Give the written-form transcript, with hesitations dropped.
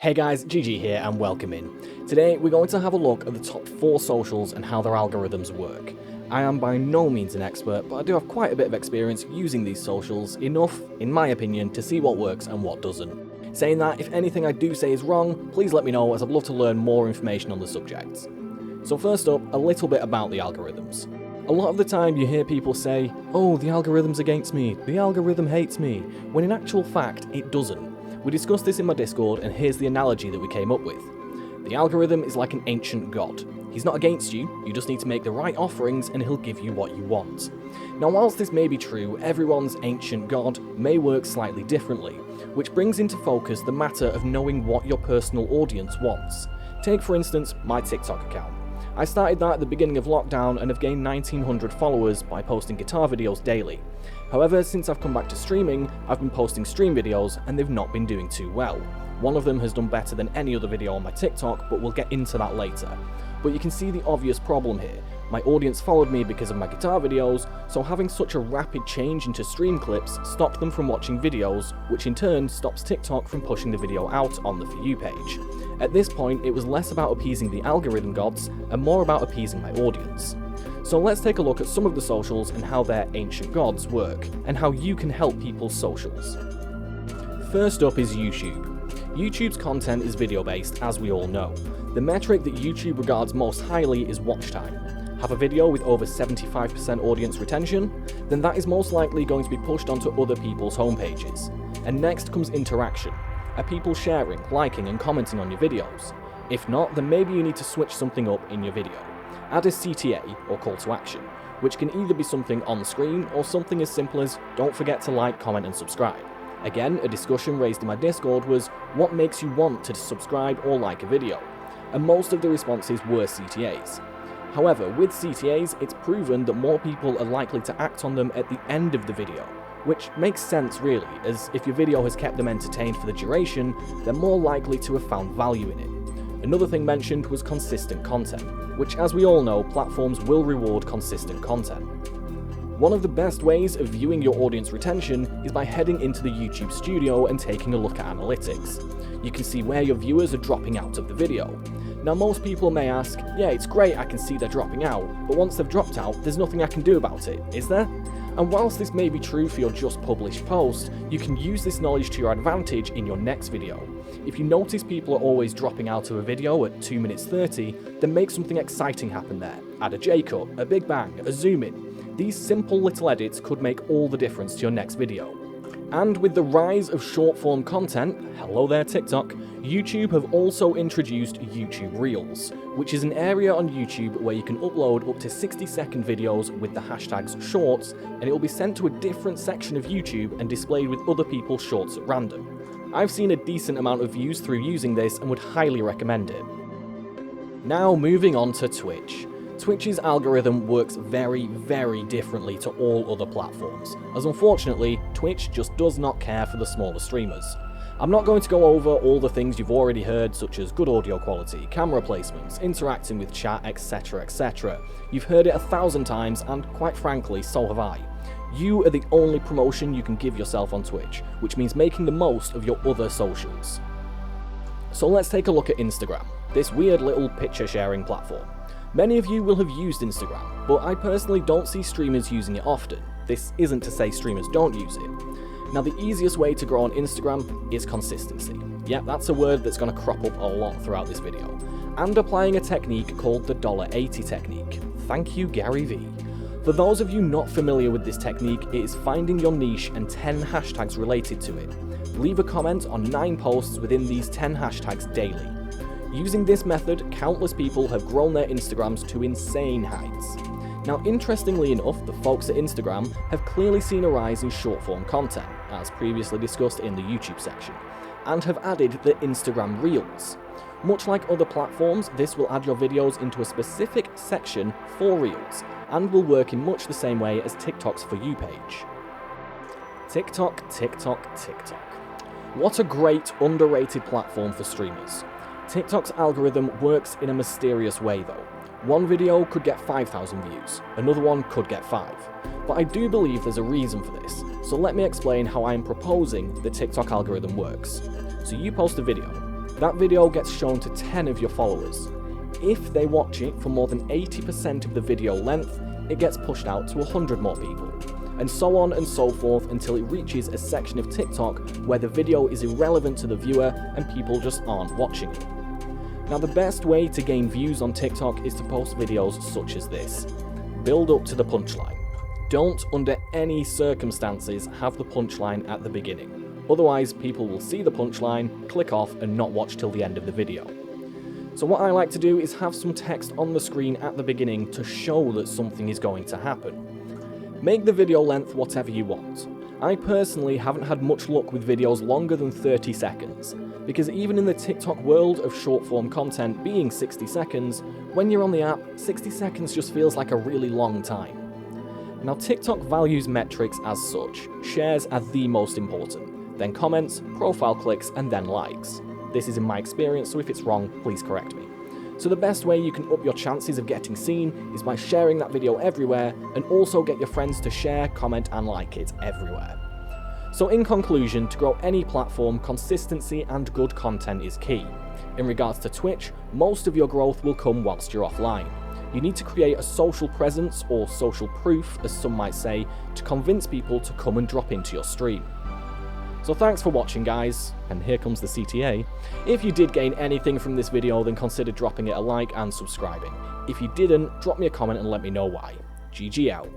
Hey guys, GG here and welcome in. Today we're going to have a look at the top 4 socials and how their algorithms work. I am by no means an expert, but I do have quite a bit of experience using these socials, enough, in my opinion, to see what works and what doesn't. Saying that, if anything I do say is wrong, please let me know as I'd love to learn more information on the subject. So first up, a little bit about the algorithms. A lot of the time you hear people say, "Oh, the algorithm's against me, the algorithm hates me," when in actual fact it doesn't. We discussed this in my Discord, and here's the analogy that we came up with. The algorithm is like an ancient god. He's not against you, you just need to make the right offerings and he'll give you what you want. Now whilst this may be true, everyone's ancient god may work slightly differently, which brings into focus the matter of knowing what your personal audience wants. Take for instance my TikTok account. I started that at the beginning of lockdown and have gained 1900 followers by posting guitar videos daily. However, since I've come back to streaming, I've been posting stream videos and they've not been doing too well. One of them has done better than any other video on my TikTok, but we'll get into that later. But you can see the obvious problem here. My audience followed me because of my guitar videos, so having such a rapid change into stream clips stopped them from watching videos, which in turn stops TikTok from pushing the video out on the For You page. At this point, it was less about appeasing the algorithm gods and more about appeasing my audience. So let's take a look at some of the socials and how their ancient gods work, and how you can help people's socials. First up is YouTube. YouTube's content is video based, as we all know. The metric that YouTube regards most highly is watch time. Have a video with over 75% audience retention? Then that is most likely going to be pushed onto other people's homepages. And next comes interaction. Are people sharing, liking and commenting on your videos? If not, then maybe you need to switch something up in your video. Add a CTA, or call to action, which can either be something on screen or something as simple as don't forget to like, comment and subscribe. Again, a discussion raised in my Discord was what makes you want to subscribe or like a video, and most of the responses were CTAs. However, with CTAs, it's proven that more people are likely to act on them at the end of the video, which makes sense really, as if your video has kept them entertained for the duration, they're more likely to have found value in it. Another thing mentioned was consistent content, which as we all know, platforms will reward consistent content. One of the best ways of viewing your audience retention is by heading into the YouTube studio and taking a look at analytics. You can see where your viewers are dropping out of the video. Now most people may ask, yeah, it's great I can see they're dropping out, but once they've dropped out, there's nothing I can do about it, is there? And whilst this may be true for your just published post, you can use this knowledge to your advantage in your next video. If you notice people are always dropping out of a video at 2 minutes 30, then make something exciting happen there. Add a J-cut, a big bang, a zoom in. These simple little edits could make all the difference to your next video. And with the rise of short-form content, hello there TikTok, YouTube have also introduced YouTube Reels, which is an area on YouTube where you can upload up to 60-second videos with the hashtags shorts, and it will be sent to a different section of YouTube and displayed with other people's shorts at random. I've seen a decent amount of views through using this and would highly recommend it. Now moving on to Twitch. Twitch's algorithm works very, very differently to all other platforms, as unfortunately, Twitch just does not care for the smaller streamers. I'm not going to go over all the things you've already heard, such as good audio quality, camera placements, interacting with chat, etc, etc. You've heard it 1,000 times, and quite frankly, so have I. You are the only promotion you can give yourself on Twitch, which means making the most of your other socials. So let's take a look at Instagram, this weird little picture sharing platform. Many of you will have used Instagram, but I personally don't see streamers using it often. This isn't to say streamers don't use it. Now the easiest way to grow on Instagram is consistency. Yep, that's a word that's going to crop up a lot throughout this video. And applying a technique called the $80 technique. Thank you, Gary Vee. For those of you not familiar with this technique, it is finding your niche and 10 hashtags related to it. Leave a comment on 9 posts within these 10 hashtags daily. Using this method, countless people have grown their Instagrams to insane heights. Now interestingly enough, the folks at Instagram have clearly seen a rise in short-form content, as previously discussed in the YouTube section, and have added the Instagram Reels. Much like other platforms, this will add your videos into a specific section for Reels, and will work in much the same way as TikTok's For You page. TikTok, TikTok, TikTok. What a great, underrated platform for streamers. TikTok's algorithm works in a mysterious way though. One video could get 5,000 views, another one could get 5. But I do believe there's a reason for this, so let me explain how I am proposing the TikTok algorithm works. So you post a video, That video gets shown to 10 of your followers. If they watch it for more than 80% of the video length, it gets pushed out to 100 more people, and so on and so forth until it reaches a section of TikTok where the video is irrelevant to the viewer and people just aren't watching it. Now, the best way to gain views on TikTok is to post videos such as this. Build up to the punchline. Don't, under any circumstances, have the punchline at the beginning. Otherwise, people will see the punchline, click off, and not watch till the end of the video. So what I like to do is have some text on the screen at the beginning to show that something is going to happen. Make the video length whatever you want. I personally haven't had much luck with videos longer than 30 seconds, because even in the TikTok world of short form content being 60 seconds, when you're on the app, 60 seconds just feels like a really long time. Now, TikTok values metrics as such. Shares are the most important, then comments, profile clicks, and then likes. This is in my experience, so if it's wrong, please correct me. So the best way you can up your chances of getting seen is by sharing that video everywhere, and also get your friends to share, comment, and like it everywhere. So in conclusion, to grow any platform, consistency and good content is key. In regards to Twitch, most of your growth will come whilst you're offline. You need to create a social presence, or social proof as some might say, to convince people to come and drop into your stream. So thanks for watching, guys, and here comes the CTA. If you did gain anything from this video, then consider dropping it a like and subscribing. If you didn't, drop me a comment and let me know why. GG out.